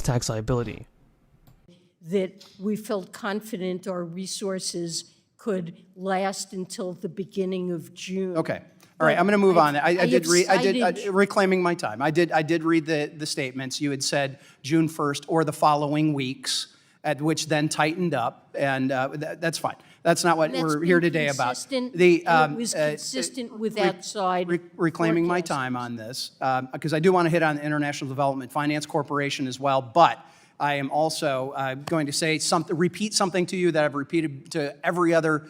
tax liability. That we felt confident our resources could last until the beginning of June. Okay. All right, I'm going to move on. I did cited- reclaiming my time. I did read the statements. You had said June 1st or the following weeks, at which then tightened up, and that's fine. That's not what we're here today about. It was consistent with outside reclaiming my forecasting. time on this, because I do want to hit on the International Development Finance Corporation as well, but I am also going to say repeat something to you that I've repeated to every other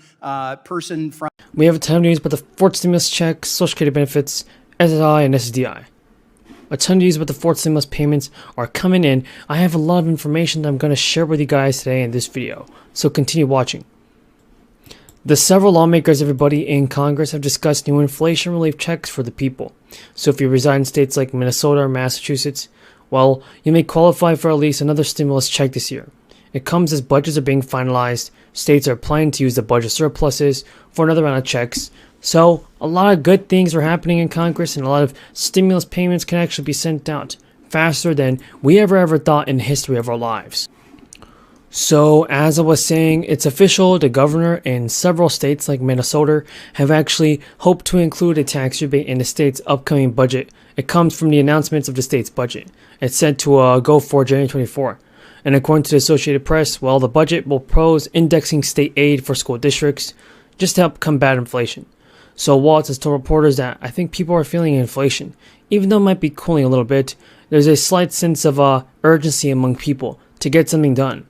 person from. We have a ton of news about the fourth stimulus checks, Social Security benefits, SSI, and SSDI. A ton of news about the fourth stimulus payments are coming in. I have a lot of information that I'm going to share with you guys today in this video, so continue watching. The several lawmakers, everybody in Congress, have discussed new inflation relief checks for the people. So if you reside in states like Minnesota or Massachusetts, well, you may qualify for at least another stimulus check this year. It comes as budgets are being finalized, states are planning to use the budget surpluses for another round of checks. So a lot of good things are happening in Congress, and a lot of stimulus payments can actually be sent out faster than we ever thought in the history of our lives. So as I was saying, it's official, the governor in several states like Minnesota have actually hoped to include a tax rebate in the state's upcoming budget. It comes from the announcements of the state's budget. It's set to go for January 24. And according to the Associated Press, well, the budget will propose indexing state aid for school districts just to help combat inflation. So Waltz has told reporters that I think people are feeling inflation. Even though it might be cooling a little bit, there's a slight sense of urgency among people to get something done.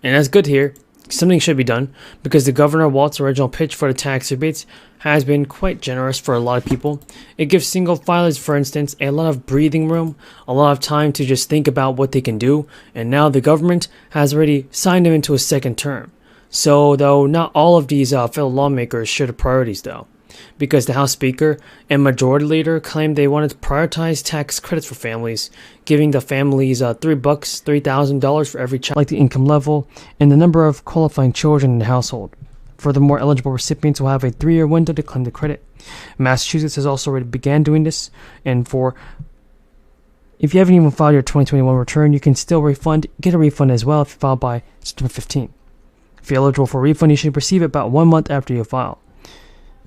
And that's good here. Something should be done because the Governor Waltz's original pitch for the tax rebates has been quite generous for a lot of people. It gives single filers, for instance, a lot of breathing room, a lot of time to just think about what they can do, and now the government has already signed them into a second term. So, though, not all of these fellow lawmakers share the priorities, though, because the House Speaker and Majority Leader claimed they wanted to prioritize tax credits for families, giving the families $3,000 for every child, like the income level and the number of qualifying children in the household. Furthermore, eligible recipients will have a 3-year window to claim the credit. Massachusetts has also already began doing this, and if you haven't even filed your 2021 return, you can still get a refund as well if you file by September 15. If you're eligible for a refund, you should receive it about 1 month after you file.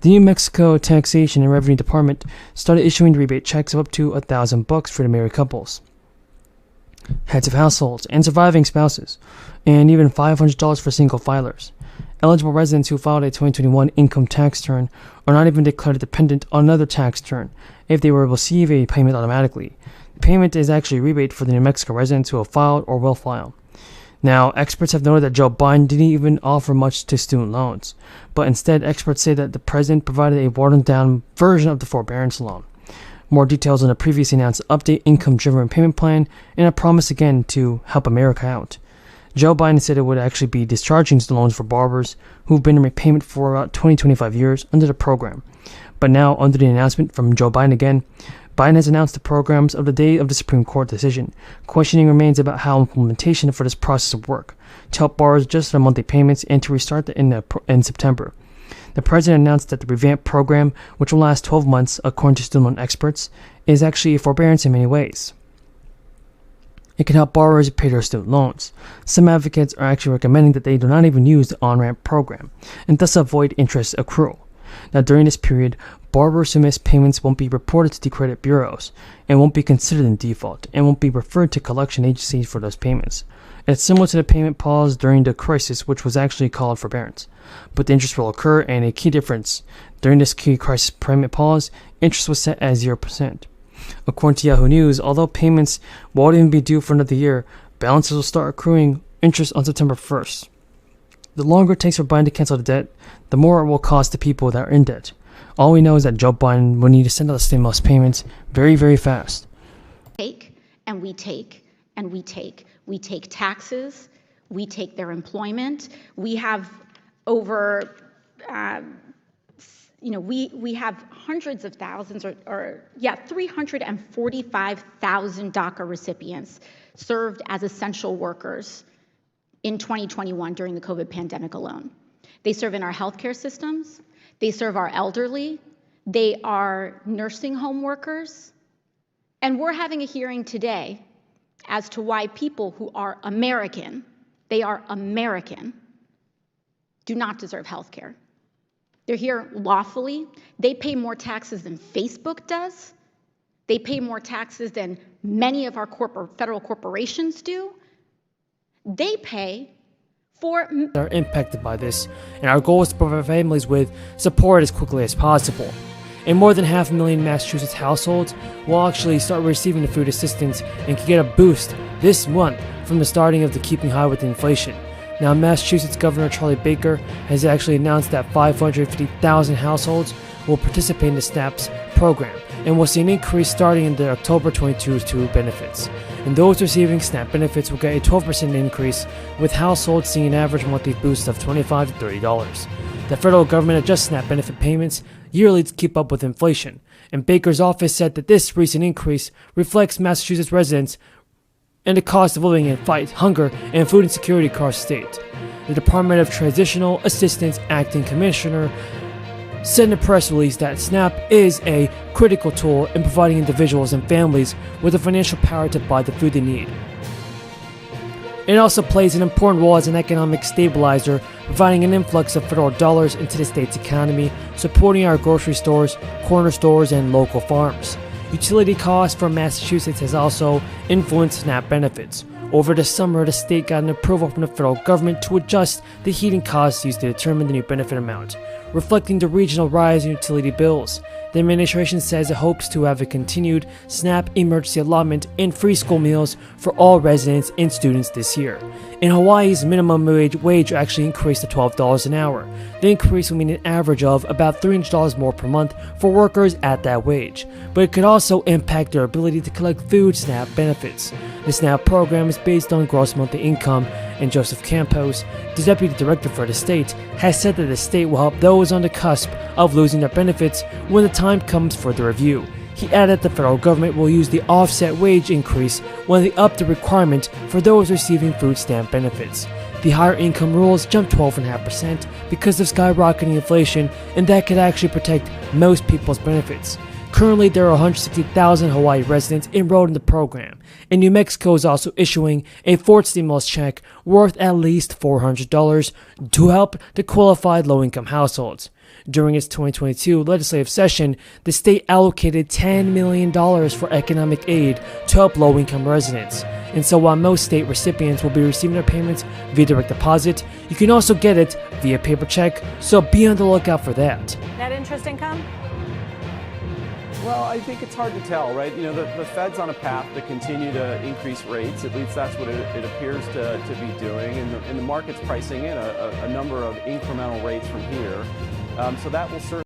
The New Mexico Taxation and Revenue Department started issuing rebate checks of up to $1,000 for the married couples, heads of households, and surviving spouses, and even $500 for single filers. Eligible residents who filed a 2021 income tax return are not even declared dependent on another tax return if they will receive a payment automatically. The payment is actually a rebate for the New Mexico residents who have filed or will file. Now, experts have noted that Joe Biden didn't even offer much to student loans, but instead experts say that the president provided a watered-down version of the forbearance loan. More details on the previously announced update income-driven repayment plan and a promise again to help America out. Joe Biden said it would actually be discharging the loans for borrowers who've been in repayment for about 20-25 years under the program. But now, under the announcement from Joe Biden again, Biden has announced the programs of the day of the Supreme Court decision. Questioning remains about how implementation for this process will work, to help borrowers adjust their monthly payments and to restart in September. The president announced that the revamped program, which will last 12 months, according to student loan experts, is actually a forbearance in many ways. It can help borrowers pay their student loans. Some advocates are actually recommending that they do not even use the on-ramp program, and thus avoid interest accrual. Now, during this period, borrowers who miss payments won't be reported to the credit bureaus and won't be considered in default and won't be referred to collection agencies for those payments. It's similar to the payment pause during the crisis, which was actually called forbearance. But the interest will occur, and a key difference, during this key crisis payment pause, interest was set at 0%. According to Yahoo News, although payments won't even be due for another year, balances will start accruing interest on September 1st. The longer it takes for Biden to cancel the debt, the more it will cost the people that are in debt. All we know is that Joe Biden will need to send out the stimulus payments very, very fast. Take, and we take, and we take. We take taxes, we take their employment. We have over, we have hundreds of thousands 345,000 DACA recipients served as essential workers in 2021 during the COVID pandemic alone. They serve in our healthcare systems, they serve our elderly, they are nursing home workers, and we're having a hearing today as to why people who are American, they are American, do not deserve health care. They're here lawfully. They pay more taxes than Facebook does. They pay more taxes than many of our federal corporations do. They pay for... Are impacted by this, and our goal is to provide families with support as quickly as possible. And more than 500,000 Massachusetts households will actually start receiving the food assistance and can get a boost this month from the starting of the Keeping High with Inflation. Now, Massachusetts Governor Charlie Baker has actually announced that 550,000 households will participate in the SNAP's program, and will see an increase starting in the October 22 benefits. And those receiving SNAP benefits will get a 12% increase, with households seeing an average monthly boost of $25 to $30. The federal government adjusts SNAP benefit payments yearly to keep up with inflation, and Baker's office said that this recent increase reflects Massachusetts residents and the cost of living and fight hunger and food insecurity across the state. The Department of Transitional Assistance Acting Commissioner said in a press release that SNAP is a critical tool in providing individuals and families with the financial power to buy the food they need. It also plays an important role as an economic stabilizer, providing an influx of federal dollars into the state's economy, supporting our grocery stores, corner stores, and local farms. Utility costs for Massachusetts has also influenced SNAP benefits. Over the summer, the state got an approval from the federal government to adjust the heating costs used to determine the new benefit amount, reflecting the regional rise in utility bills. The administration says it hopes to have a continued SNAP emergency allotment and free school meals for all residents and students this year. In Hawaii's minimum wage actually increased to $12 an hour. The increase will mean an average of about $300 more per month for workers at that wage, but it could also impact their ability to collect food SNAP benefits. The SNAP program is based on gross monthly income, and Joseph Campos, the deputy director for the state, has said that the state will help those on the cusp of losing their benefits when the time comes for the review. He added that the federal government will use the offset wage increase when they up the requirement for those receiving food stamp benefits. The higher income rules jumped 12.5% because of skyrocketing inflation, and that could actually protect most people's benefits. Currently, there are 160,000 Hawaii residents enrolled in the program, and New Mexico is also issuing a fourth stimulus check worth at least $400 to help the qualified low-income households. During its 2022 legislative session, the state allocated $10 million for economic aid to help low-income residents. And so while most state recipients will be receiving their payments via direct deposit, you can also get it via paper check, so be on the lookout for that. Net interest income? Well, I think it's hard to tell, right? You know, the Fed's on a path to continue to increase rates. At least that's what it appears to be doing. And the market's pricing in a number of incremental rates from here. So that will certainly